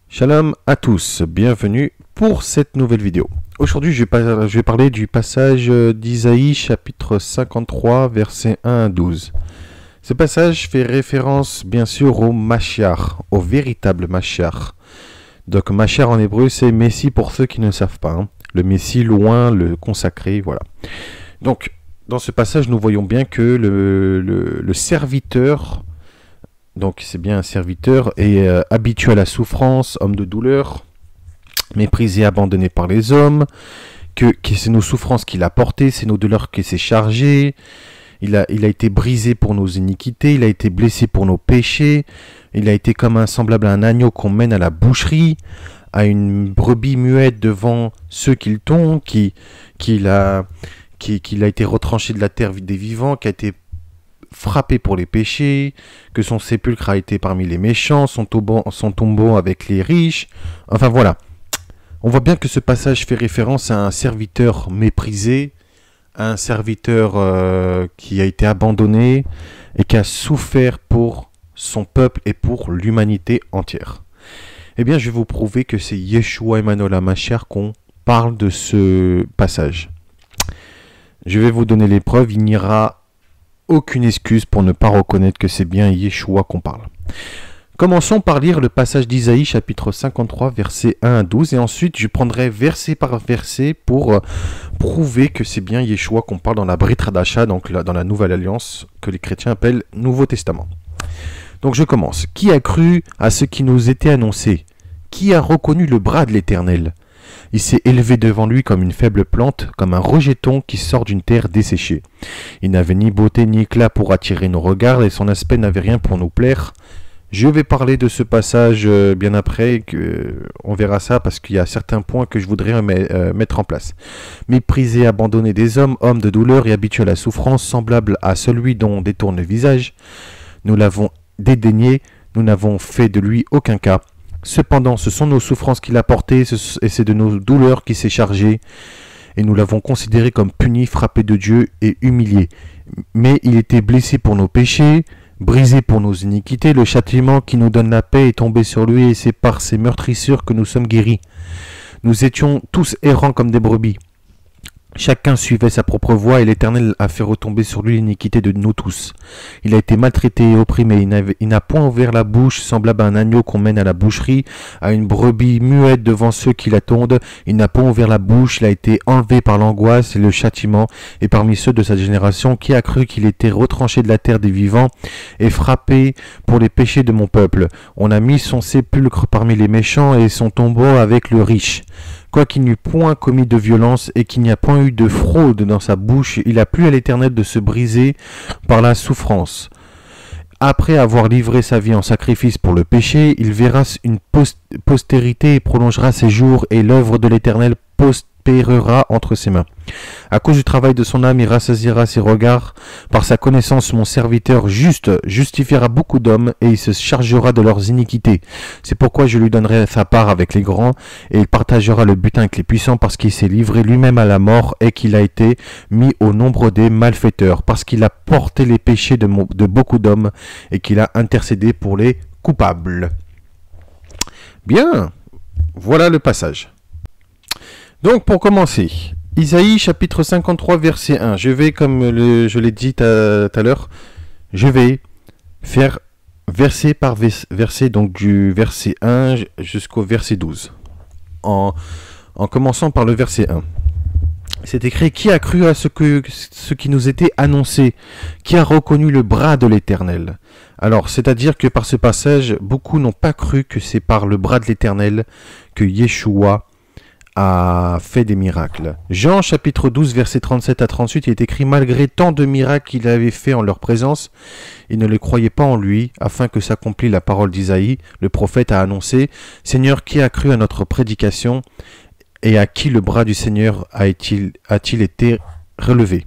Shalom à tous, bienvenue pour cette nouvelle vidéo. Aujourd'hui, je vais parler du passage d'Isaïe, chapitre 53, versets 1 à 12. Ce passage fait référence, bien sûr, au Mashiach, au véritable Mashiach. Donc, Mashiach en hébreu, c'est Messie pour ceux qui ne savent pas. Hein. Le Messie loin, le consacré, voilà. Donc, dans ce passage, nous voyons bien que le serviteur... Donc c'est bien un serviteur et habitué à la souffrance, homme de douleur, méprisé, abandonné par les hommes, que c'est nos souffrances qu'il a portées, c'est nos douleurs qu'il s'est chargé, il a été brisé pour nos iniquités, il a été blessé pour nos péchés, il a été comme un semblable à un agneau qu'on mène à la boucherie, à une brebis muette devant ceux qu'il tombe, qu'il a été retranché de la terre des vivants, qui a été frappé pour les péchés, que son sépulcre a été parmi les méchants, son tombeau avec les riches. Enfin voilà. On voit bien que ce passage fait référence à un serviteur méprisé, à un serviteur qui a été abandonné et qui a souffert pour son peuple et pour l'humanité entière. Eh bien, je vais vous prouver que c'est Yeshua Emmanuel HaMashiach qu'on parle de ce passage. Je vais vous donner les preuves, il n'y aura aucune excuse pour ne pas reconnaître que c'est bien Yeshua qu'on parle. Commençons par lire le passage d'Isaïe, chapitre 53, versets 1 à 12, et ensuite je prendrai verset par verset pour prouver que c'est bien Yeshua qu'on parle dans la Brit Hadasha, donc dans la Nouvelle Alliance, que les chrétiens appellent Nouveau Testament. Donc je commence. Qui a cru à ce qui nous était annoncé? Qui a reconnu le bras de l'Éternel? Il s'est élevé devant lui comme une faible plante, comme un rejeton qui sort d'une terre desséchée. Il n'avait ni beauté ni éclat pour attirer nos regards, et son aspect n'avait rien pour nous plaire. Je vais parler de ce passage bien après, on verra ça, parce qu'il y a certains points que je voudrais mettre en place. Méprisé, abandonné des hommes, homme de douleur et habitué à la souffrance, semblable à celui dont on détourne le visage. Nous l'avons dédaigné, nous n'avons fait de lui aucun cas. Cependant, ce sont nos souffrances qu'il a portées, et c'est de nos douleurs qu'il s'est chargé, et nous l'avons considéré comme puni, frappé de Dieu et humilié. Mais il était blessé pour nos péchés, brisé pour nos iniquités, le châtiment qui nous donne la paix est tombé sur lui, et c'est par ses meurtrissures que nous sommes guéris. Nous étions tous errants comme des brebis. Chacun suivait sa propre voie, et l'Éternel a fait retomber sur lui l'iniquité de nous tous. Il a été maltraité et opprimé, il n'a point ouvert la bouche, semblable à un agneau qu'on mène à la boucherie, à une brebis muette devant ceux qui l'attendent. Il n'a point ouvert la bouche, il a été enlevé par l'angoisse et le châtiment, et parmi ceux de sa génération, qui a cru qu'il était retranché de la terre des vivants, et frappé pour les péchés de mon peuple. On a mis son sépulcre parmi les méchants, et son tombeau avec le riche. Quoiqu'il n'eût point commis de violence et qu'il n'y a point eu de fraude dans sa bouche, il a plu à l'Éternel de se briser par la souffrance. Après avoir livré sa vie en sacrifice pour le péché, il verra une postérité et prolongera ses jours, et l'œuvre de l'Éternel prospérera entre ses mains. À cause du travail de son âme, il rassasiera ses regards. Par sa connaissance, mon serviteur juste justifiera beaucoup d'hommes, et il se chargera de leurs iniquités. C'est pourquoi je lui donnerai sa part avec les grands, et il partagera le butin avec les puissants, parce qu'il s'est livré lui-même à la mort, et qu'il a été mis au nombre des malfaiteurs, parce qu'il a porté les péchés de beaucoup d'hommes, et qu'il a intercédé pour les coupables. Bien, voilà le passage. Donc pour commencer, Isaïe chapitre 53 verset 1, je vais, comme je l'ai dit tout à l'heure, je vais faire verset par verset, donc du verset 1 jusqu'au verset 12, en commençant par le verset 1. C'est écrit: qui a cru à ce qui nous était annoncé? Qui a reconnu le bras de l'Éternel? Alors, c'est-à-dire que par ce passage, beaucoup n'ont pas cru que c'est par le bras de l'Éternel que Yeshua a fait des miracles. Jean chapitre 12 verset 37 à 38, il est écrit: malgré tant de miracles qu'il avait fait en leur présence, ils ne le croyaient pas en lui, afin que s'accomplisse la parole d'Isaïe. Le prophète a annoncé: Seigneur, qui a cru à notre prédication, et à qui le bras du Seigneur a-t-il été révélé.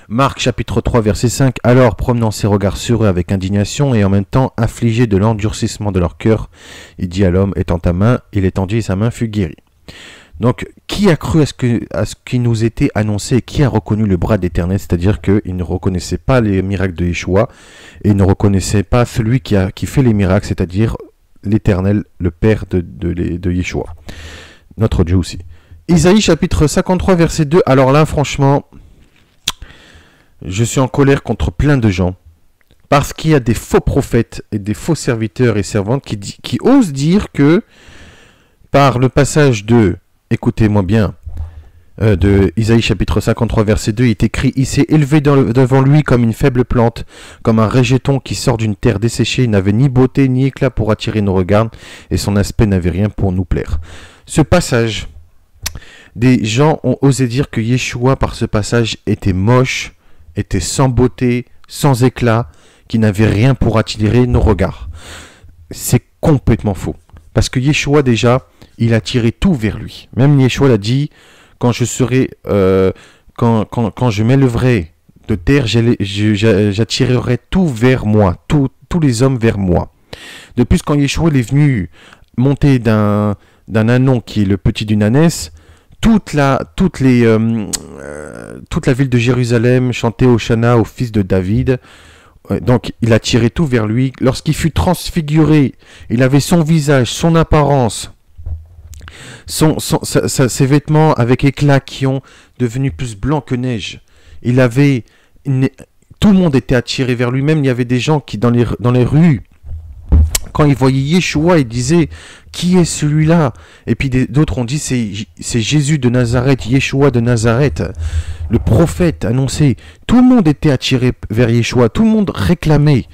Marc chapitre 3 verset 5, alors promenant ses regards sur eux avec indignation et en même temps affligé de l'endurcissement de leur cœur, il dit à l'homme: étends ta main, il étendit et sa main fut guérie. Donc, qui a cru à ce qui nous était annoncé et qui a reconnu le bras d'Éternel? C'est-à-dire qu'il ne reconnaissait pas les miracles de Yeshua et il ne reconnaissait pas celui qui fait les miracles, c'est-à-dire l'Éternel, le Père de Yeshua. Notre Dieu aussi. Isaïe chapitre 53 verset 2. Alors là, franchement, je suis en colère contre plein de gens. Parce qu'il y a des faux prophètes et des faux serviteurs et servantes qui osent dire que par le passage de, écoutez-moi bien, de Isaïe chapitre 53 verset 2, il est écrit: il s'est élevé devant lui comme une faible plante, comme un rejeton qui sort d'une terre desséchée. Il n'avait ni beauté ni éclat pour attirer nos regards, et son aspect n'avait rien pour nous plaire. Ce passage, des gens ont osé dire que Yeshua par ce passage était moche, était sans beauté, sans éclat, qui n'avait rien pour attirer nos regards. C'est complètement faux. Parce que Yeshua déjà, il attirait tout vers lui. Même Yeshua l'a dit: quand je serai, quand je m'élèverai de terre, j'attirerai tout vers moi, tous les hommes vers moi. De plus, quand Yeshua est venu monter d'un ânon qui est le petit d'une ânesse, toute la ville de Jérusalem chantait Hosanna au fils de David. Donc il attirait tout vers lui. Lorsqu'il fut transfiguré, il avait son visage, son apparence, ses vêtements avec éclat qui ont devenu plus blancs que neige. Tout le monde était attiré vers lui. Même il y avait des gens qui dans les rues, quand ils voyaient Yeshua, ils disaient: qui est celui-là? Et puis d'autres ont dit: c'est Jésus de Nazareth, Yeshua de Nazareth, le prophète annoncé. Tout le monde était attiré vers Yeshua, tout le monde réclamait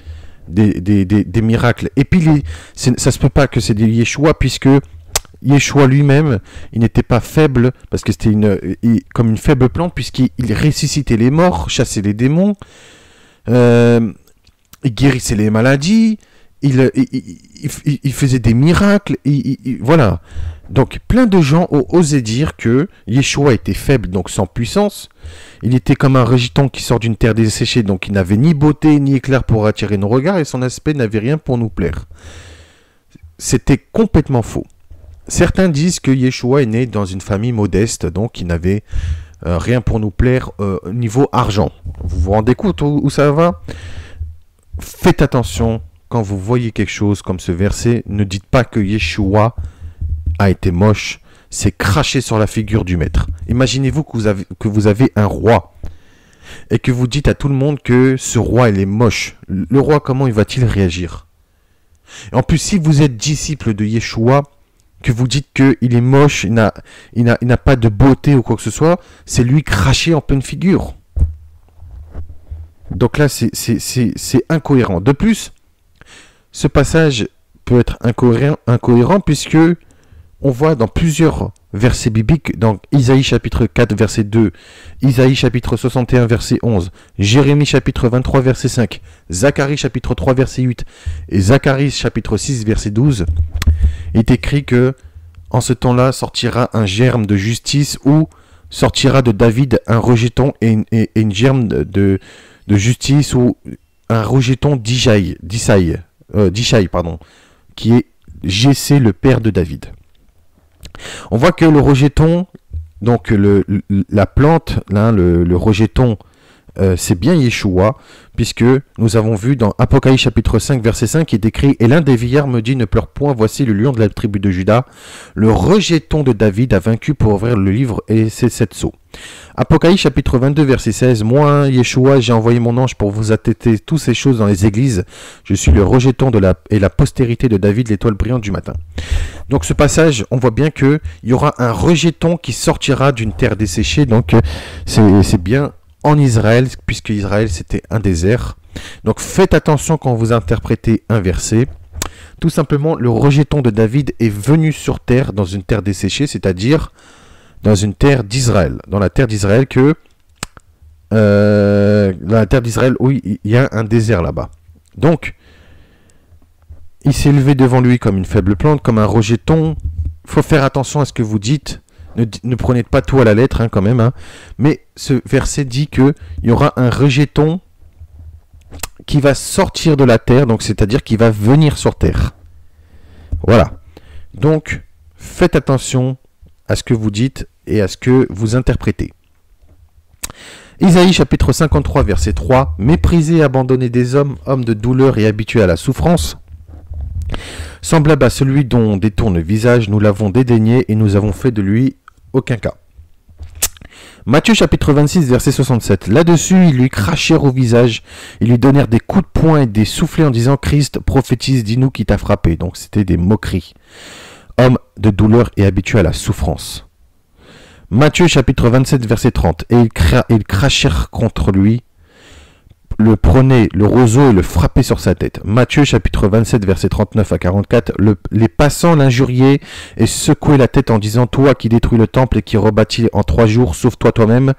des miracles. Et puis ça se peut pas que c'est des Yeshua, puisque Yeshua lui-même, il n'était pas faible, parce que c'était comme une faible plante, puisqu'il ressuscitait les morts, chassait les démons, il guérissait les maladies, il faisait des miracles, voilà. Donc plein de gens ont osé dire que Yeshua était faible, donc sans puissance. Il était comme un rejeton qui sort d'une terre desséchée, donc il n'avait ni beauté ni éclair pour attirer nos regards, et son aspect n'avait rien pour nous plaire. C'était complètement faux. Certains disent que Yeshua est né dans une famille modeste, donc il n'avait rien pour nous plaire niveau argent. Vous vous rendez compte où ça va? Faites attention. Quand vous voyez quelque chose comme ce verset, ne dites pas que Yeshua a été moche. C'est cracher sur la figure du maître. Imaginez-vous que vous avez un roi et que vous dites à tout le monde que ce roi, il est moche. Le roi, comment il va-t-il réagir? Et en plus, si vous êtes disciple de Yeshua, que vous dites qu'il est moche, il n'a pas de beauté ou quoi que ce soit, c'est lui cracher en pleine figure. Donc là, c'est incohérent. De plus, ce passage peut être incohérent puisque on voit dans plusieurs versets bibliques, dans Isaïe chapitre 4 verset 2, Isaïe chapitre 61 verset 11, Jérémie chapitre 23 verset 5, Zacharie chapitre 3 verset 8 et Zacharie chapitre 6 verset 12, il est écrit que en ce temps-là sortira un germe de justice, ou sortira de David un rejeton et une germe de justice, ou un rejeton d'Ishaï, qui est Jessé, le père de David. On voit que le rejeton, donc la plante, là, le rejeton, c'est bien Yeshua, puisque nous avons vu dans Apocalypse chapitre 5 verset 5 qui est écrit: et l'un des vieillards me dit: ne pleure point, voici le lion de la tribu de Juda, le rejeton de David a vaincu pour ouvrir le livre et ses 7 sceaux. Apocalypse chapitre 22 verset 16: moi Yeshua, j'ai envoyé mon ange pour vous attester toutes ces choses dans les églises, je suis le rejeton et la postérité de David, l'étoile brillante du matin. Donc ce passage, on voit bien qu'il y aura un rejeton qui sortira d'une terre desséchée, donc c'est bien en Israël, puisque Israël c'était un désert. Donc faites attention quand vous interprétez un verset. Tout simplement, le rejeton de David est venu sur terre, dans une terre desséchée, c'est-à-dire dans une terre d'Israël. Dans la terre d'Israël oui, il y a un désert là-bas. Donc, il s'est élevé devant lui comme une faible plante, comme un rejeton. Il faut faire attention à ce que vous dites. Ne prenez pas tout à la lettre, quand même. Hein. Mais ce verset dit qu'il y aura un rejeton qui va sortir de la terre, donc c'est-à-dire qui va venir sur terre. Voilà. Donc, faites attention à ce que vous dites et à ce que vous interprétez. Isaïe chapitre 53 verset 3: méprisé et abandonné des hommes, homme de douleur et habitué à la souffrance. Semblable à celui dont on détourne le visage, nous l'avons dédaigné et nous avons fait de lui aucun cas. Matthieu chapitre 26 verset 67. Là-dessus, ils lui crachèrent au visage, ils lui donnèrent des coups de poing et des soufflets en disant: Christ, prophétise, dis-nous qui t'a frappé. Donc c'était des moqueries. Homme de douleur et habitué à la souffrance. Matthieu chapitre 27 verset 30. Et ils crachèrent contre lui, le prenaient le roseau et le frappaient sur sa tête. Matthieu chapitre 27 verset 39 à 44. Les passants l'injuriaient et secouaient la tête en disant: Toi qui détruis le temple et qui rebâtis en 3 jours, sauve-toi toi-même.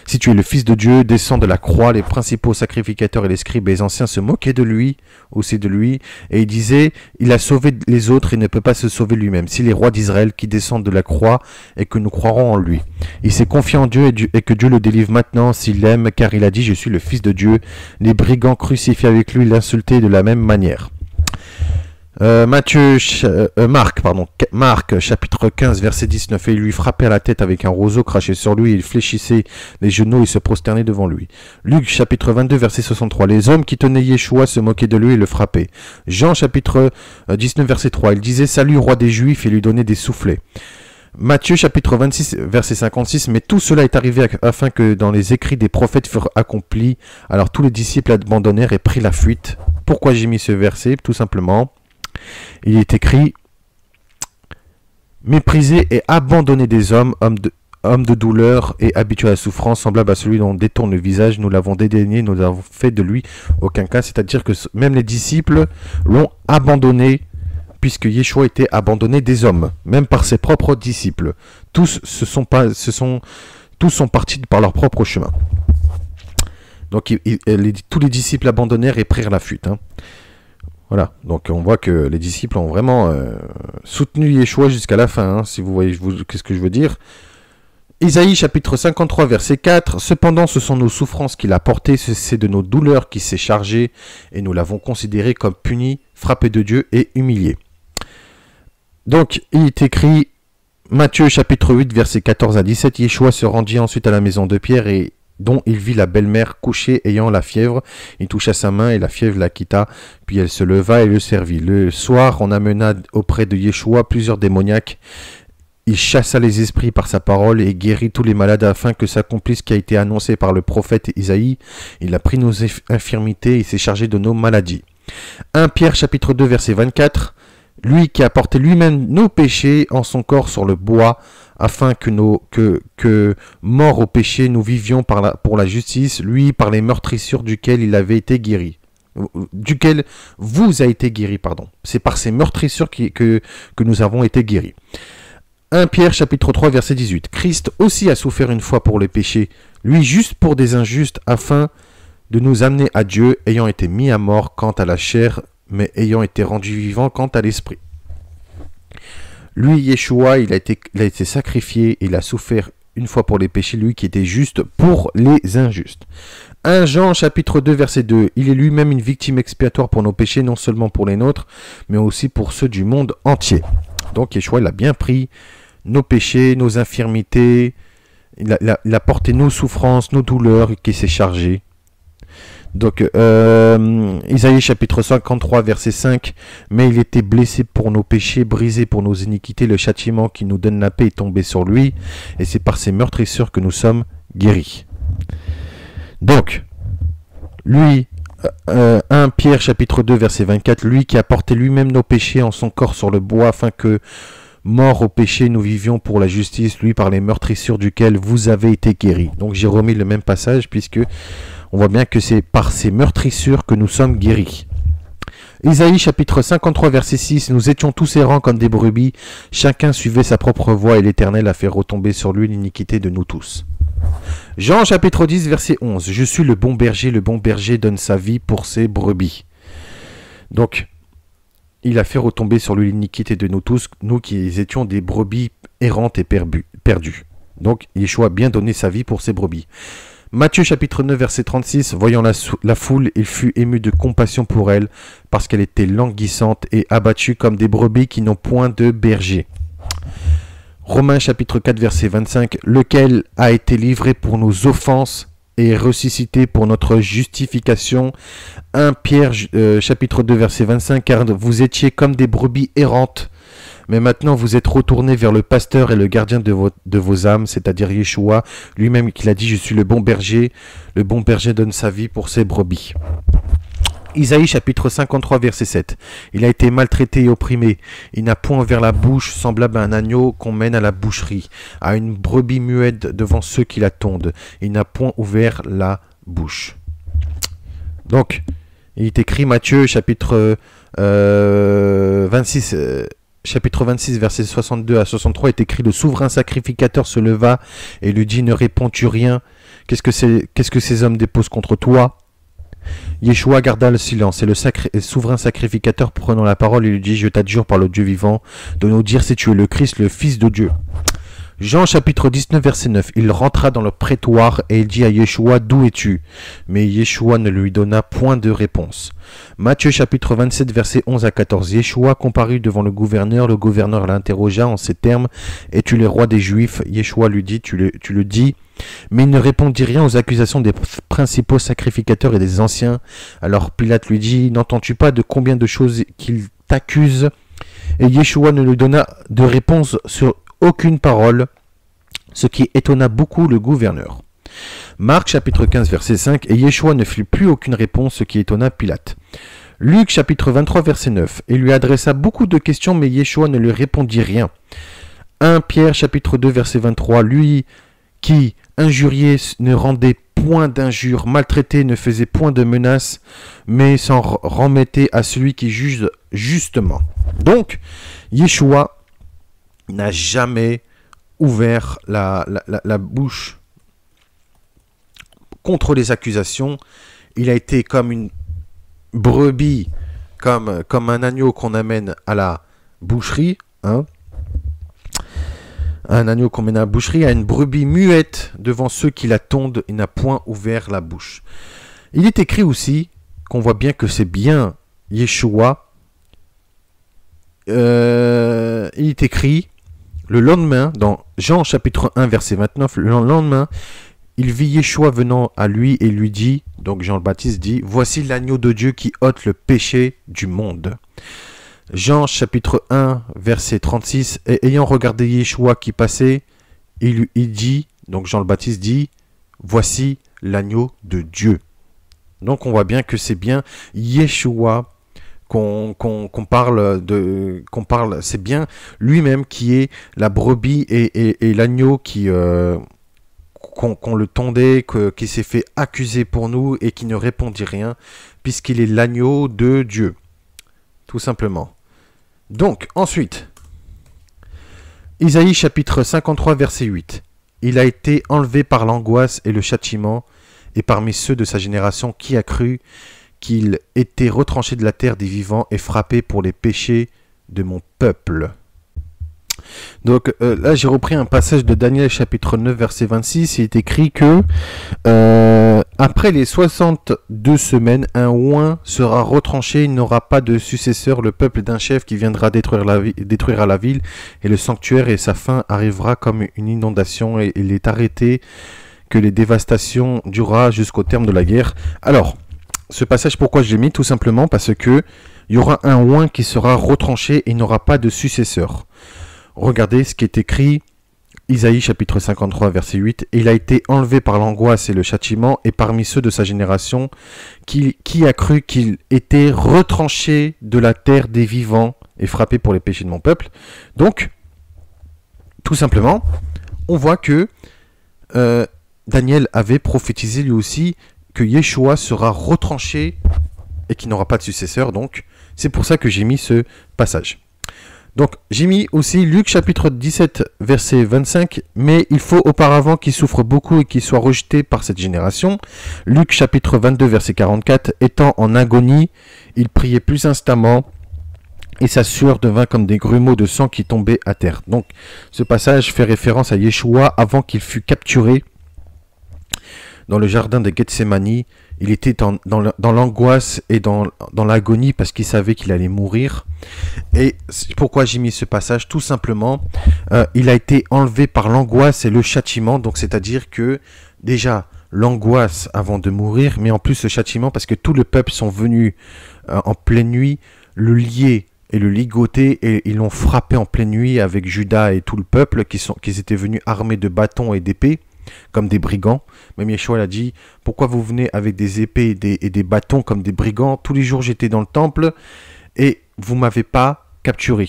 Si tu es le Fils de Dieu, descends de la croix. Les principaux sacrificateurs et les scribes et les anciens se moquaient de lui, aussi de lui, et ils disaient: il a sauvé les autres et ne peut pas se sauver lui-même. S'il est roi d'Israël qui descend de la croix et que nous croirons en lui. Il s'est confié en Dieu et que Dieu le délivre maintenant s'il l'aime, car il a dit: je suis le Fils de Dieu. Les brigands crucifiés avec lui l'insultaient de la même manière. Marc, chapitre 15, verset 19. Et il lui frappait à la tête avec un roseau, crachait sur lui, il fléchissait les genoux et se prosternait devant lui. Luc, chapitre 22, verset 63. Les hommes qui tenaient Yeshua se moquaient de lui et le frappaient. Jean, chapitre 19, verset 3. Il disait: Salut, roi des Juifs, et lui donnait des soufflets. Matthieu, chapitre 26, verset 56. Mais tout cela est arrivé afin que dans les écrits des prophètes furent accomplis. Alors tous les disciples abandonnèrent et prirent la fuite. Pourquoi j'ai mis ce verset? Tout simplement, il est écrit: méprisé et abandonné des hommes de douleur et habitué à la souffrance, semblable à celui dont on détourne le visage, nous l'avons dédaigné, nous avons fait de lui aucun cas. C'est-à-dire que même les disciples l'ont abandonné, puisque Yeshua était abandonné des hommes, même par ses propres disciples. Tous sont partis par leur propre chemin. Donc tous les disciples abandonnèrent et prirent la fuite. Voilà, donc on voit que les disciples ont vraiment soutenu Yeshua jusqu'à la fin, si vous voyez qu'est-ce que je veux dire. Isaïe chapitre 53 verset 4. Cependant ce sont nos souffrances qu'il a portées, c'est de nos douleurs qu'il s'est chargé, et nous l'avons considéré comme puni, frappé de Dieu et humilié. Donc il est écrit, Matthieu chapitre 8 verset 14 à 17. Yeshua se rendit ensuite à la maison de Pierre et dont il vit la belle-mère couchée ayant la fièvre. Il toucha sa main et la fièvre la quitta, puis elle se leva et le servit. Le soir, on amena auprès de Yeshua plusieurs démoniaques. Il chassa les esprits par sa parole et guérit tous les malades afin que s'accomplisse ce qui a été annoncé par le prophète Isaïe. Il a pris nos infirmités et s'est chargé de nos maladies. 1 Pierre chapitre 2 verset 24. Lui qui a porté lui-même nos péchés en son corps sur le bois, afin que mort au péché, nous vivions pour la justice, lui par les meurtrissures duquel il avait été guéri. Duquel vous a été guéri, pardon. C'est par ces meurtrissures que nous avons été guéris. 1 Pierre chapitre 3 verset 18. Christ aussi a souffert une fois pour les péchés, lui juste pour des injustes, afin de nous amener à Dieu, ayant été mis à mort quant à la chair, mais ayant été rendu vivant quant à l'esprit. Lui, Yeshua, il a été sacrifié, il a souffert une fois pour les péchés, lui qui était juste pour les injustes. 1 Jean chapitre 2 verset 2. Il est lui-même une victime expiatoire pour nos péchés, non seulement pour les nôtres, mais aussi pour ceux du monde entier. Donc Yeshua, il a bien pris nos péchés, nos infirmités, il a porté nos souffrances, nos douleurs, qui s'est chargé. Donc, Isaïe chapitre 53, verset 5, « Mais il était blessé pour nos péchés, brisé pour nos iniquités, le châtiment qui nous donne la paix est tombé sur lui, et c'est par ses meurtrissures que nous sommes guéris. » Donc, lui, 1 Pierre chapitre 2, verset 24, « Lui qui a porté lui-même nos péchés en son corps sur le bois, afin que, mort au péché, nous vivions pour la justice, lui par les meurtrissures duquel vous avez été guéris. » Donc, j'ai remis le même passage, puisque on voit bien que c'est par ces meurtrissures que nous sommes guéris. Isaïe chapitre 53 verset 6. Nous étions tous errants comme des brebis, chacun suivait sa propre voie et l'Éternel a fait retomber sur lui l'iniquité de nous tous. Jean chapitre 10 verset 11. Je suis le bon berger donne sa vie pour ses brebis. Donc, il a fait retomber sur lui l'iniquité de nous tous, nous qui étions des brebis errantes et perdues. Donc, Yeshua a bien donné sa vie pour ses brebis. Matthieu chapitre 9 verset 36, voyant la foule, il fut ému de compassion pour elle, parce qu'elle était languissante et abattue comme des brebis qui n'ont point de berger. Romains chapitre 4 verset 25, lequel a été livré pour nos offenses et ressuscité pour notre justification. 1 Pierre chapitre 2 verset 25, car vous étiez comme des brebis errantes, mais maintenant vous êtes retournés vers le pasteur et le gardien de vos âmes, c'est-à-dire Yeshua, lui-même qui l'a dit, je suis le bon berger donne sa vie pour ses brebis. Isaïe chapitre 53 verset 7. Il a été maltraité et opprimé. Il n'a point ouvert la bouche, semblable à un agneau qu'on mène à la boucherie, à une brebis muette devant ceux qui la tondent. Il n'a point ouvert la bouche. Donc, il est écrit Matthieu chapitre 26 verset 62 à 63 est écrit: le souverain sacrificateur se leva et lui dit: ne réponds-tu rien? Qu'est-ce que ces hommes déposent contre toi? Yeshua garda le silence, et le souverain sacrificateur prenant la parole, il lui dit: je t'adjure par le Dieu vivant de nous dire si tu es le Christ, le Fils de Dieu. Jean chapitre 19 verset 9. Il rentra dans le prétoire et il dit à Yeshua: d'où es-tu? Mais Yeshua ne lui donna point de réponse. Matthieu chapitre 27 verset 11 à 14. Yeshua comparut devant le gouverneur l'interrogea en ces termes: es-tu le roi des Juifs? Yeshua lui dit: tu le dis. Mais il ne répondit rien aux accusations des principaux sacrificateurs et des anciens. Alors Pilate lui dit: n'entends-tu pas de combien de choses qu'il t'accuse? Et Yeshua ne lui donna de réponse sur aucune parole, ce qui étonna beaucoup le gouverneur. Marc chapitre 15 verset 5. Et Yeshua ne fit plus aucune réponse, ce qui étonna Pilate. Luc chapitre 23 verset 9. Il lui adressa beaucoup de questions, mais Yeshua ne lui répondit rien. 1 Pierre chapitre 2 verset 23. Lui qui, injurié, ne rendait point d'injures, maltraité, ne faisait point de menaces, mais s'en remettait à celui qui juge justement. Donc, Yeshua n'a jamais ouvert la bouche contre les accusations. Il a été comme une brebis, comme un agneau qu'on amène à la boucherie, un agneau qu'on mène à la boucherie, à une brebis muette devant ceux qui la tondent, il n'a point ouvert la bouche. Il est écrit aussi qu'on voit bien que c'est bien Yeshua. Il est écrit le lendemain, dans Jean chapitre 1 verset 29, le lendemain, il vit Yeshua venant à lui et lui dit, donc Jean le Baptiste dit: voici l'agneau de Dieu qui ôte le péché du monde. Jean chapitre 1 verset 36, et ayant regardé Yeshua qui passait, il dit, donc Jean le Baptiste dit: voici l'agneau de Dieu. Donc on voit bien que c'est bien Yeshua qu'on parle, c'est bien lui-même qui est la brebis et l'agneau qui qu'on le tondait, qui s'est fait accuser pour nous et qui ne répondit rien, puisqu'il est l'agneau de Dieu, tout simplement. Donc, ensuite, Isaïe chapitre 53 verset 8. Il a été enlevé par l'angoisse et le châtiment, et parmi ceux de sa génération qui a cru qu'il était retranché de la terre des vivants et frappé pour les péchés de mon peuple. Donc là j'ai repris un passage de Daniel chapitre 9 verset 26. Il est écrit que après les 62 semaines, un oint sera retranché, il n'aura pas de successeur, le peuple d'un chef qui viendra détruira la ville et le sanctuaire, et sa fin arrivera comme une inondation, et il est arrêté que les dévastations durera jusqu'au terme de la guerre. Alors, ce passage, pourquoi je l'ai mis? Tout simplement parce que il y aura un oint qui sera retranché et il n'aura pas de successeur. Regardez ce qui est écrit, Isaïe chapitre 53 verset 8. Il a été enlevé par l'angoisse et le châtiment, et parmi ceux de sa génération qui a cru qu'il était retranché de la terre des vivants et frappé pour les péchés de mon peuple. Donc, tout simplement, on voit que Daniel avait prophétisé lui aussi que Yeshua sera retranché et qu'il n'aura pas de successeur. Donc, c'est pour ça que j'ai mis ce passage. Donc, j'ai mis aussi Luc chapitre 17 verset 25. Mais il faut auparavant qu'il souffre beaucoup et qu'il soit rejeté par cette génération. Luc chapitre 22 verset 44. Étant en agonie, il priait plus instamment, et sa sueur devint comme des grumeaux de sang qui tombaient à terre. Donc, ce passage fait référence à Yeshua avant qu'il fût capturé dans le jardin de Gethsémani. Il était dans l'angoisse et dans l'agonie parce qu'il savait qu'il allait mourir. Et pourquoi j'ai mis ce passage? Tout simplement, il a été enlevé par l'angoisse et le châtiment. Donc, c'est-à-dire que déjà, l'angoisse avant de mourir, mais en plus ce châtiment parce que tout le peuple sont venus en pleine nuit le lier et le ligoter et ils l'ont frappé en pleine nuit avec Judas et tout le peuple qui étaient venus armés de bâtons et d'épées comme des brigands. Même Yeshua a dit, pourquoi vous venez avec des épées et des bâtons comme des brigands? Tous les jours j'étais dans le temple et vous m'avez pas capturé.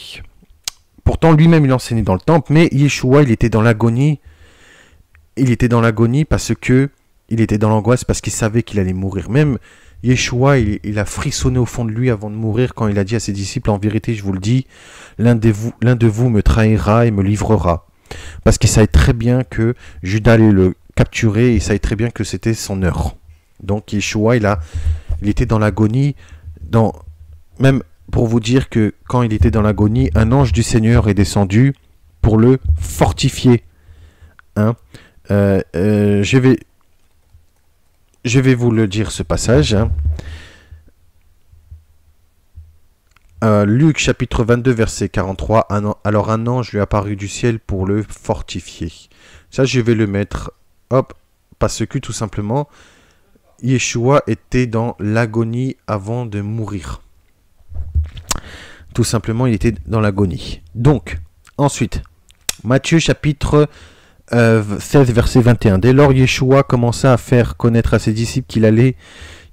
Pourtant lui-même il enseignait dans le temple, mais Yeshua il était dans l'agonie. Il était dans l'agonie parce que il était dans l'angoisse parce qu'il savait qu'il allait mourir. Même Yeshua, il a frissonné au fond de lui avant de mourir quand il a dit à ses disciples, en vérité, je vous le dis, l'un de vous me trahira et me livrera. Parce qu'il savait très bien que Judas allait le capturer et il savait très bien que c'était son heure. Donc Yeshua, il était dans l'agonie, même pour vous dire que quand il était dans l'agonie, un ange du Seigneur est descendu pour le fortifier. Hein? Je vais vous le dire ce passage. Hein. Luc chapitre 22 verset 43. Alors un ange lui apparut du ciel pour le fortifier. Ça je vais le mettre. Hop. Parce que tout simplement Yeshua était dans l'agonie avant de mourir. Tout simplement il était dans l'agonie. Donc ensuite Matthieu chapitre 16 verset 21. Dès lors Yeshua commença à faire connaître à ses disciples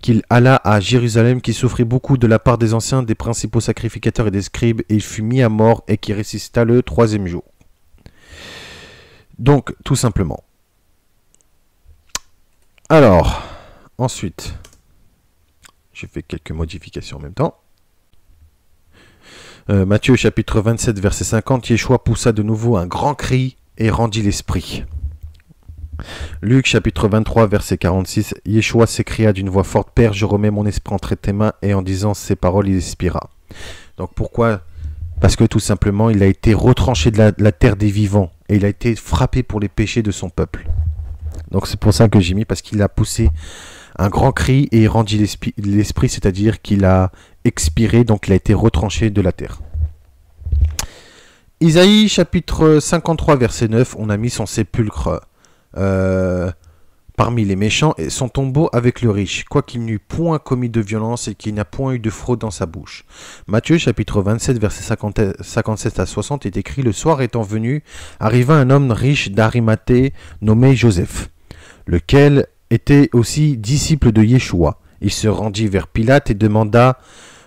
qu'il alla à Jérusalem, qu'il souffrit beaucoup de la part des anciens, des principaux sacrificateurs et des scribes, et il fut mis à mort et qu'il ressuscita le 3e jour. Donc tout simplement. Alors ensuite j'ai fait quelques modifications en même temps. Matthieu chapitre 27 verset 50. Yeshua poussa de nouveau un grand cri et rendit l'esprit. Luc chapitre 23 verset 46. Yeshua s'écria d'une voix forte, Père, je remets mon esprit entre tes mains, et en disant ces paroles il expira. Donc pourquoi? Parce que tout simplement il a été retranché de la terre des vivants et il a été frappé pour les péchés de son peuple. Donc c'est pour ça que j'ai mis, parce qu'il a poussé un grand cri et il rendit l'esprit, c'est-à-dire qu'il a expiré, donc il a été retranché de la terre. Isaïe chapitre 53 verset 9, on a mis son sépulcre parmi les méchants et son tombeau avec le riche, quoiqu'il n'eût point commis de violence et qu'il n'a point eu de fraude dans sa bouche. Matthieu chapitre 27 verset 57 à 60 est écrit, le soir étant venu, arriva un homme riche d'Arimathée nommé Joseph, lequel était aussi disciple de Yeshua. Il se rendit vers Pilate et demanda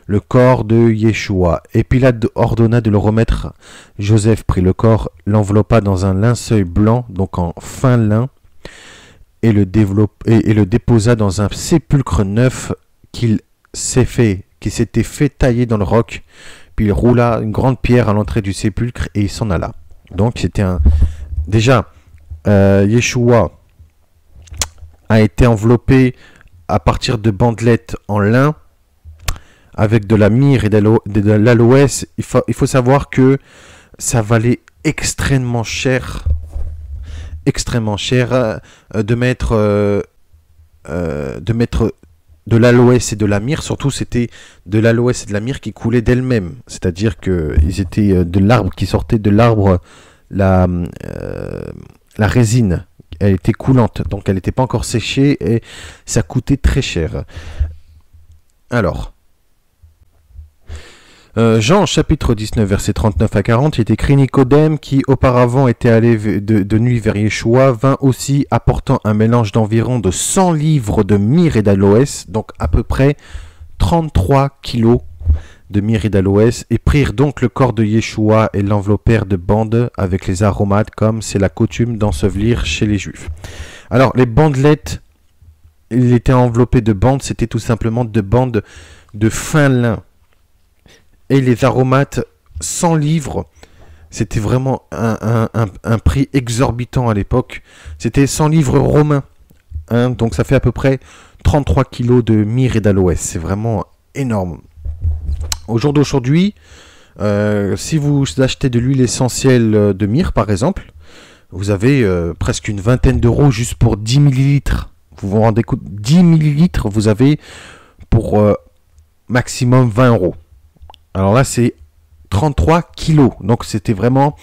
le corps de Yeshua. Et Pilate ordonna de le remettre. Joseph prit le corps, l'enveloppa dans un linceul blanc, donc en fin lin, et le déposa dans un sépulcre neuf qu'il s'était fait tailler dans le roc. Puis il roula une grande pierre à l'entrée du sépulcre et il s'en alla. Donc c'était déjà, Yeshua a été enveloppé à partir de bandelettes en lin, avec de la myrrhe et de l'aloès. Il faut savoir que ça valait extrêmement cher de mettre de l'aloès et de la myrrhe. Surtout c'était de l'aloès et de la myrrhe qui coulaient d'elles-mêmes, c'est-à-dire que ils étaient de l'arbre qui sortait de l'arbre, la résine. Elle était coulante, donc elle n'était pas encore séchée et ça coûtait très cher. Alors, Jean chapitre 19 verset 39 à 40, il est écrit, Nicodème qui auparavant était allé de nuit vers Yeshua vint aussi apportant un mélange d'environ de 100 livres de myrrhe et d'aloès, donc à peu près 33 kilos de myrrhe et d'aloès, et prirent donc le corps de Yeshua et l'enveloppèrent de bandes avec les aromates, comme c'est la coutume d'ensevelir chez les Juifs. Alors les bandelettes, il était enveloppé de bandes, c'était tout simplement de bandes de fin lin. Et les aromates, 100 livres, c'était vraiment un prix exorbitant à l'époque. C'était 100 livres romains, hein, donc ça fait à peu près 33 kilos de myrrhe et d'aloès. C'est vraiment énorme. Au jour d'aujourd'hui, si vous achetez de l'huile essentielle de myrrhe, par exemple, vous avez presque une vingtaine d'euros juste pour 10 millilitres. Vous vous rendez compte, 10 millilitres, vous avez pour maximum 20 euros. Alors là, c'est 33 kilos. Donc, c'était vraiment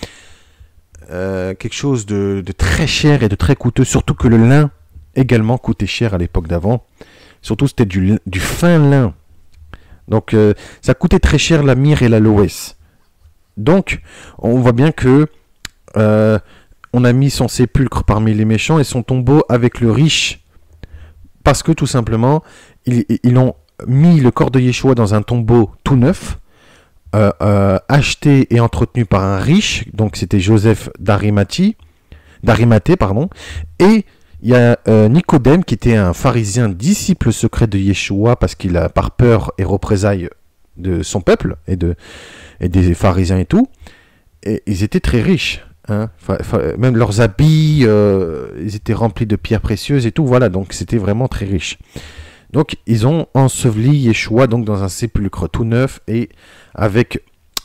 quelque chose de très cher et de très coûteux. Surtout que le lin également coûté cher à l'époque d'avant. Surtout, c'était du fin lin. Donc, ça coûtait très cher la myrrhe et l'aloès. Donc, on voit bien que on a mis son sépulcre parmi les méchants et son tombeau avec le riche. Parce que, tout simplement, ils ont mis le corps de Yeshua dans un tombeau tout neuf, acheté et entretenu par un riche. Donc, c'était Joseph d'Arimathée, et il y a Nicodème qui était un pharisien disciple secret de Yeshua parce qu'il a par peur et représailles de son peuple et des pharisiens et tout. Et ils étaient très riches. Hein. Même leurs habits, ils étaient remplis de pierres précieuses et tout. Voilà, donc c'était vraiment très riche. Donc ils ont enseveli Yeshua donc, dans un sépulcre tout neuf et avec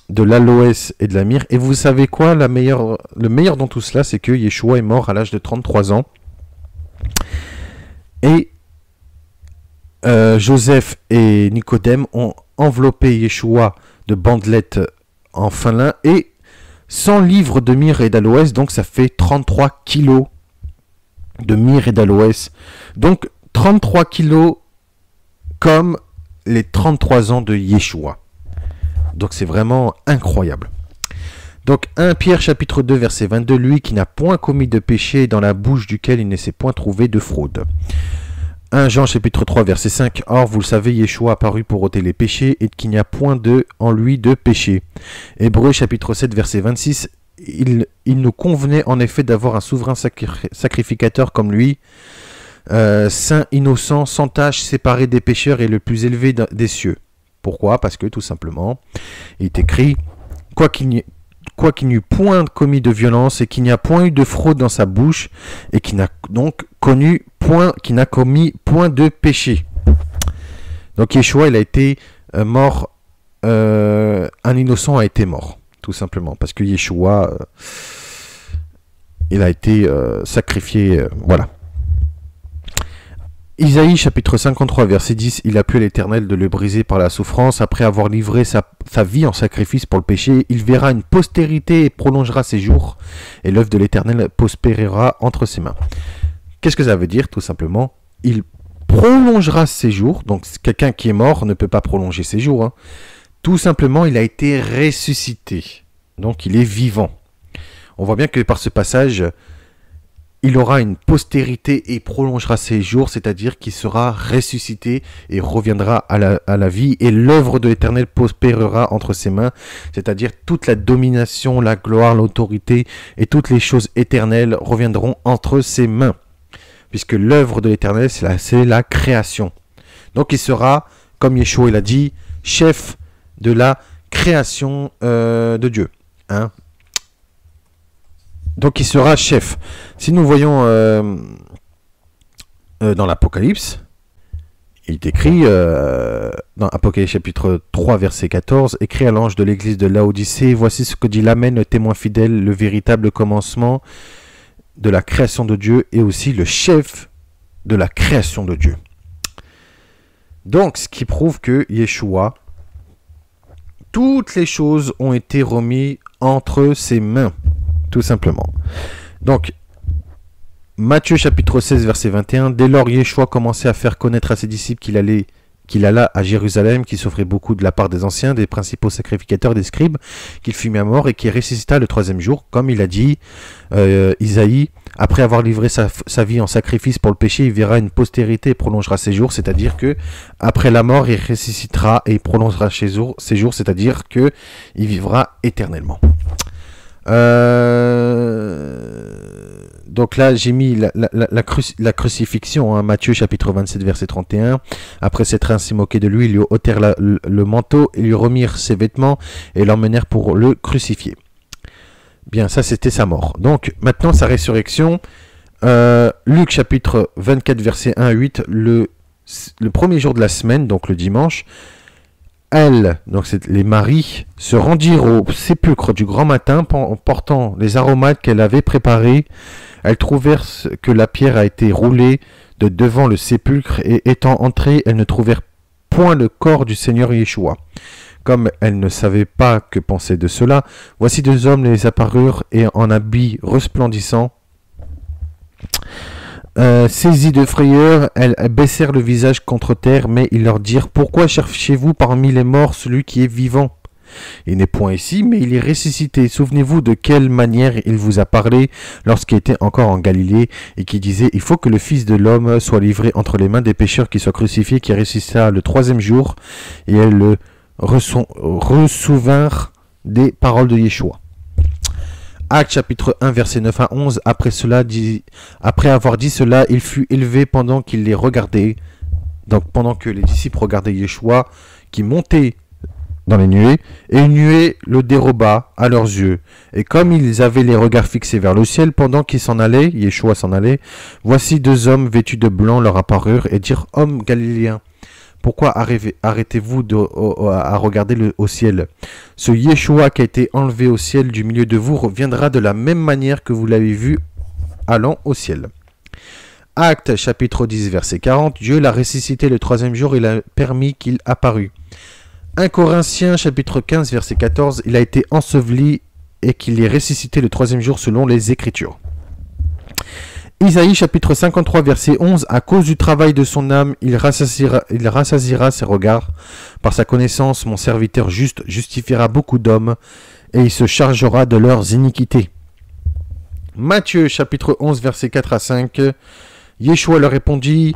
de l'aloès et de la myrrhe. Et vous savez quoi, le meilleur dans tout cela, c'est que Yeshua est mort à l'âge de 33 ans. Et Joseph et Nicodème ont enveloppé Yeshua de bandelettes en fin lin et 100 livres de myrrhe et d'aloès, donc ça fait 33 kilos de myrrhe et d'aloès. Donc 33 kilos comme les 33 ans de Yeshua. Donc c'est vraiment incroyable. Donc 1 Pierre chapitre 2 verset 22, lui qui n'a point commis de péché dans la bouche duquel il ne s'est point trouvé de fraude. 1 Jean chapitre 3 verset 5, or vous le savez, Yeshua apparut pour ôter les péchés et qu'il n'y a point en lui de péché. Hébreux chapitre 7 verset 26, il nous convenait en effet d'avoir un souverain sacrificateur comme lui, saint, innocent, sans tache, séparé des pécheurs et le plus élevé des cieux. Pourquoi? Parce que tout simplement, il est écrit, quoiqu'il n'y eût point commis de violence et qu'il n'y a point eu de fraude dans sa bouche et qui n'a donc commis point de péché. Donc Yeshua, il a été mort, un innocent a été mort, tout simplement, parce que Yeshua, il a été sacrifié, voilà. Isaïe chapitre 53 verset 10, il a plu à l'Éternel de le briser par la souffrance, après avoir livré sa vie en sacrifice pour le péché, il verra une postérité et prolongera ses jours, et l'œuvre de l'Éternel prospérera entre ses mains. Qu'est-ce que ça veut dire? Tout simplement, il prolongera ses jours, donc quelqu'un qui est mort ne peut pas prolonger ses jours, hein. Tout simplement, il a été ressuscité, donc il est vivant. On voit bien que par ce passage, il aura une postérité et prolongera ses jours, c'est-à-dire qu'il sera ressuscité et reviendra à la vie, et l'œuvre de l'Éternel prospérera entre ses mains, c'est-à-dire toute la domination, la gloire, l'autorité et toutes les choses éternelles reviendront entre ses mains, puisque l'œuvre de l'Éternel, c'est la création. Donc il sera, comme Yeshua l'a dit, chef de la création de Dieu. Hein? Donc il sera chef. Si nous voyons dans l'Apocalypse, il est écrit dans Apocalypse chapitre 3 verset 14, écrit à l'ange de l'église de Laodicée, voici ce que dit l'Amen, le témoin fidèle, le véritable commencement de la création de Dieu et aussi le chef de la création de Dieu. Donc ce qui prouve que Yeshua, toutes les choses ont été remises entre ses mains. Tout simplement. Donc, Matthieu chapitre 16, verset 21, dès lors Yeshua commençait à faire connaître à ses disciples qu'il alla à Jérusalem, qu'il souffrait beaucoup de la part des anciens, des principaux sacrificateurs, des scribes, qu'il fut mis à mort et qu'il ressuscita le 3e jour, comme il a dit Isaïe, après avoir livré sa vie en sacrifice pour le péché, il verra une postérité et prolongera ses jours, c'est-à-dire que après la mort, il ressuscitera et prolongera ses jours, c'est-à-dire que il vivra éternellement. Donc là j'ai mis la crucifixion, hein, Matthieu chapitre 27 verset 31. Après s'être ainsi moqué de lui, ils lui ôtèrent le manteau et lui remirent ses vêtements et l'emmenèrent pour le crucifier. Bien, ça c'était sa mort. Donc maintenant sa résurrection, Luc chapitre 24 verset 1 à 8, le premier jour de la semaine, donc le dimanche, donc les maris, se rendirent au sépulcre du grand matin en portant les aromates qu'elle avait préparés. Elles trouvèrent que la pierre a été roulée de devant le sépulcre et étant entrées, elles ne trouvèrent point le corps du Seigneur Yeshua. Comme elles ne savaient pas que penser de cela, voici 2 hommes les apparurent et en habits resplendissants. Saisis de frayeur, elles baissèrent le visage contre terre, mais ils leur dirent: Pourquoi cherchez-vous parmi les morts celui qui est vivant? Il n'est point ici, mais il est ressuscité. Souvenez-vous de quelle manière il vous a parlé lorsqu'il était encore en Galilée, et qui disait: Il faut que le Fils de l'homme soit livré entre les mains des pécheurs, qui soit crucifié, qui ressuscita le troisième jour. Et elles le ressouvinrent des paroles de Yeshua. Actes chapitre 1 versets 9 à 11. Après avoir dit cela, il fut élevé pendant qu'il les regardait. Donc pendant que les disciples regardaient Yeshua qui montait dans les nuées, et une nuée le déroba à leurs yeux. Et comme ils avaient les regards fixés vers le ciel, pendant qu'ils s'en allaient, Yeshua s'en allait, voici deux hommes vêtus de blanc leur apparurent et dirent: Hommes galiléens, pourquoi arrêtez-vous à regarder au ciel? Ce Yeshua qui a été enlevé au ciel du milieu de vous reviendra de la même manière que vous l'avez vu allant au ciel. Actes chapitre 10 verset 40. Dieu l'a ressuscité le troisième jour, il a permis qu'il apparût. 1 Corinthiens chapitre 15 verset 14. Il a été enseveli et qu'il est ressuscité le troisième jour selon les Écritures. Isaïe chapitre 53 verset 11. À cause du travail de son âme, il rassasiera ses regards. Par sa connaissance, mon serviteur juste justifiera beaucoup d'hommes, et il se chargera de leurs iniquités. Matthieu chapitre 11 verset 4 à 5. Yeshua leur répondit: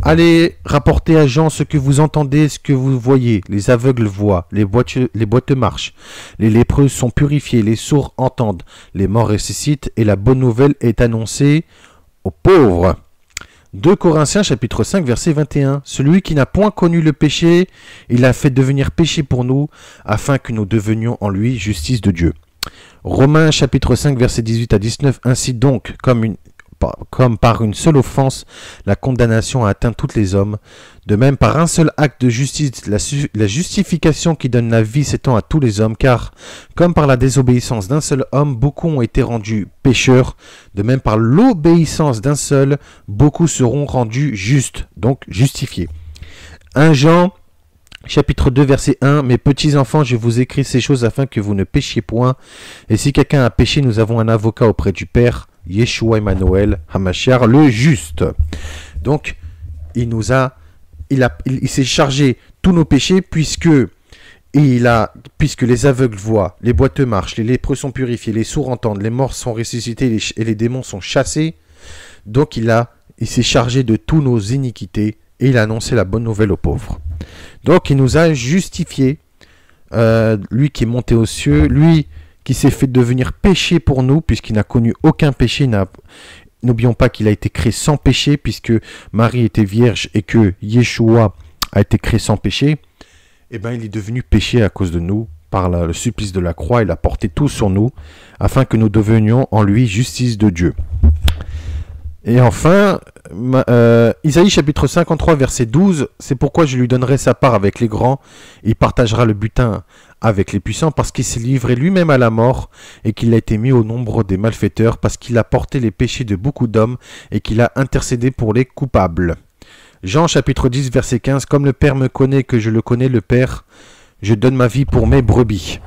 Allez rapporter à Jean ce que vous entendez, ce que vous voyez. Les aveugles voient, les boiteux marchent, les lépreux sont purifiés, les sourds entendent, les morts ressuscitent, et la bonne nouvelle est annoncée aux pauvres. 2 Corinthiens chapitre 5 verset 21. Celui qui n'a point connu le péché, il a fait devenir péché pour nous, afin que nous devenions en lui justice de Dieu. Romains chapitre 5 verset 18 à 19. Ainsi donc, comme par une seule offense, la condamnation a atteint tous les hommes, de même par un seul acte de justice, la justification qui donne la vie s'étend à tous les hommes, car comme par la désobéissance d'un seul homme, beaucoup ont été rendus pécheurs, de même par l'obéissance d'un seul, beaucoup seront rendus justes, donc justifiés. 1 Jean chapitre 2 verset 1. Mes petits enfants, je vous écris ces choses afin que vous ne péchiez point, et si quelqu'un a péché, nous avons un avocat auprès du Père, Yeshua Emmanuel Hamashiach, le juste. Donc il s'est chargé tous nos péchés, puisque les aveugles voient, les boiteux marchent, les lépreux sont purifiés, les sourds entendent, les morts sont ressuscités et les démons sont chassés. Donc il s'est chargé de tous nos iniquités, et il a annoncé la bonne nouvelle aux pauvres. Donc il nous a justifiés, lui qui est monté aux cieux, lui qui s'est fait devenir péché pour nous, puisqu'il n'a connu aucun péché. N'oublions pas qu'il a été créé sans péché, puisque Marie était vierge et que Yeshua a été créé sans péché. Eh bien, il est devenu péché à cause de nous, par le supplice de la croix. Il a porté tout sur nous, afin que nous devenions en lui justice de Dieu. Et enfin, Isaïe chapitre 53 verset 12, c'est pourquoi je lui donnerai sa part avec les grands, il partagera le butin avec les puissants, parce qu'il s'est livré lui-même à la mort, et qu'il a été mis au nombre des malfaiteurs, parce qu'il a porté les péchés de beaucoup d'hommes, et qu'il a intercédé pour les coupables. Jean chapitre 10 verset 15, comme le Père me connaît que je le connais, le Père, je donne ma vie pour mes brebis.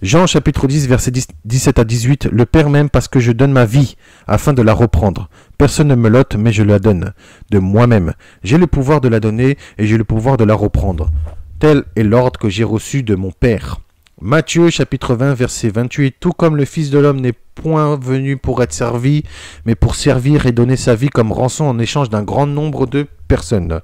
Jean chapitre 10 verset 17 à 18, le Père m'aime parce que je donne ma vie afin de la reprendre. Personne ne me l'ôte, mais je la donne de moi-même. J'ai le pouvoir de la donner et j'ai le pouvoir de la reprendre. Tel est l'ordre que j'ai reçu de mon Père. Matthieu chapitre 20 verset 28, tout comme le Fils de l'homme n'est point venu pour être servi, mais pour servir et donner sa vie comme rançon en échange d'un grand nombre de personnes.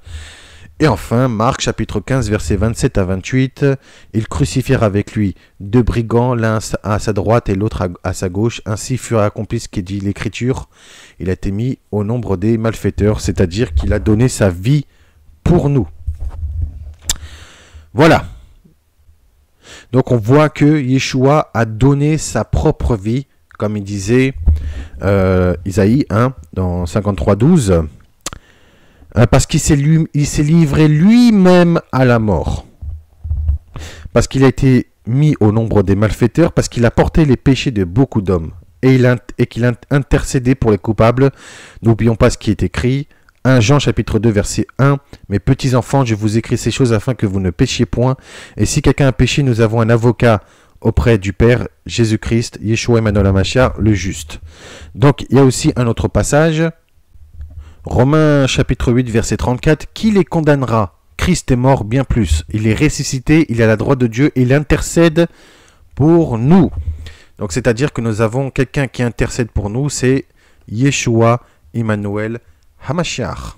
Et enfin, Marc chapitre 15 versets 27 à 28, ils crucifièrent avec lui deux brigands, l'un à sa droite et l'autre à sa gauche. Ainsi fut accompli ce qu'est dit l'Écriture. Il a été mis au nombre des malfaiteurs, c'est-à-dire qu'il a donné sa vie pour nous. Voilà. Donc on voit que Yeshua a donné sa propre vie, comme il disait Isaïe dans 53:12. Parce qu'il s'est livré lui-même à la mort. Parce qu'il a été mis au nombre des malfaiteurs, parce qu'il a porté les péchés de beaucoup d'hommes. Et qu'il a intercédé pour les coupables. N'oublions pas ce qui est écrit. 1 Jean chapitre 2 verset 1. Mes petits enfants, je vous écris ces choses afin que vous ne péchiez point. Et si quelqu'un a péché, nous avons un avocat auprès du Père, Jésus-Christ, Yeshua Emmanuel Hamashiach, le juste. Donc il y a aussi un autre passage. Romains chapitre 8 verset 34, qui les condamnera? Christ est mort bien plus. Il est ressuscité, il est à la droite de Dieu, il intercède pour nous. Donc c'est-à-dire que nous avons quelqu'un qui intercède pour nous, c'est Yeshua Emmanuel Hamashiach.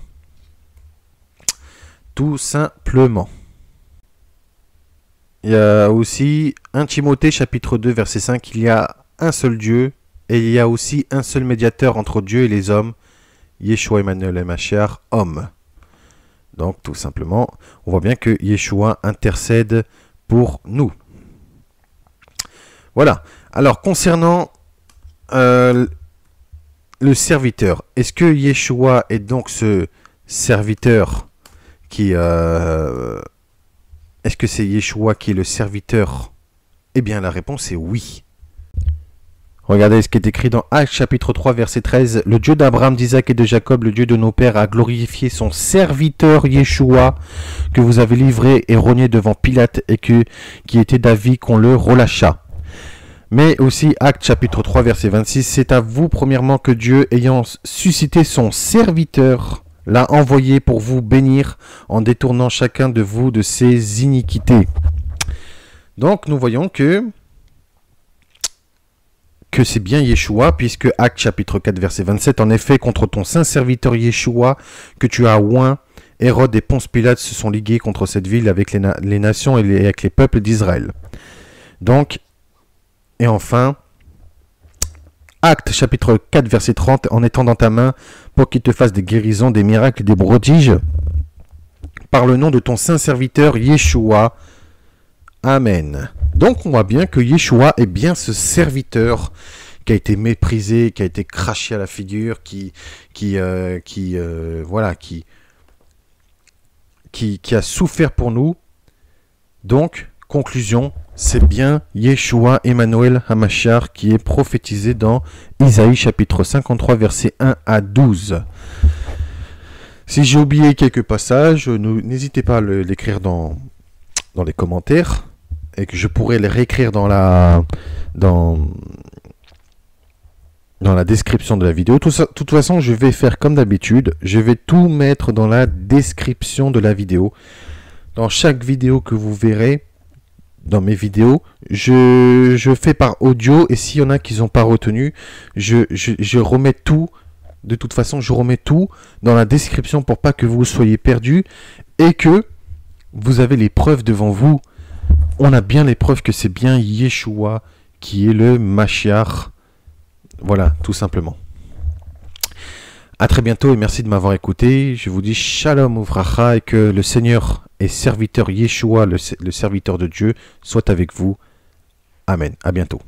Tout simplement. Il y a aussi 1 Timothée chapitre 2 verset 5, il y a un seul Dieu et il y a aussi un seul médiateur entre Dieu et les hommes, Yeshua Emmanuel Hamashiach, homme. Donc tout simplement, on voit bien que Yeshua intercède pour nous. Voilà. Alors concernant le serviteur, est-ce que Yeshua est donc ce serviteur qui... est-ce que c'est Yeshua qui est le serviteur? Eh bien la réponse est oui. Regardez ce qui est écrit dans Actes chapitre 3 verset 13. Le Dieu d'Abraham, d'Isaac et de Jacob, le Dieu de nos pères, a glorifié son serviteur Yeshua que vous avez livré et rogné devant Pilate et qui était d'avis qu'on le relâcha. Mais aussi Actes chapitre 3 verset 26. C'est à vous premièrement que Dieu, ayant suscité son serviteur, l'a envoyé pour vous bénir en détournant chacun de vous de ses iniquités. Donc nous voyons que c'est bien Yeshua, puisque Actes chapitre 4 verset 27, en effet, contre ton saint serviteur Yeshua, que tu as oint, Hérode et Ponce Pilate se sont ligués contre cette ville avec les nations et avec les peuples d'Israël. Donc, et enfin, Actes chapitre 4 verset 30, en étendant ta main pour qu'il te fasse des guérisons, des miracles et des prodiges, par le nom de ton saint serviteur Yeshua. Amen. Donc on voit bien que Yeshua est bien ce serviteur qui a été méprisé, qui a été craché à la figure, qui a souffert pour nous. Donc, conclusion, c'est bien Yeshua Emmanuel Hamashiach qui est prophétisé dans Isaïe chapitre 53 versets 1 à 12. Si j'ai oublié quelques passages, n'hésitez pas à l'écrire dans les commentaires et que je pourrais les réécrire dans la description de la vidéo. De toute façon, je vais faire comme d'habitude, je vais tout mettre dans la description de la vidéo. Dans chaque vidéo que vous verrez, dans mes vidéos, je fais par audio et s'il y en a qui n'ont pas retenu, je remets tout. De toute façon, je remets tout dans la description pour pas que vous soyez perdus et que vous avez les preuves devant vous. On a bien les preuves que c'est bien Yeshua qui est le Mashiach. Voilà, tout simplement. À très bientôt et merci de m'avoir écouté. Je vous dis Shalom Uvracha et que le Seigneur et serviteur Yeshua, le serviteur de Dieu, soit avec vous. Amen. À bientôt.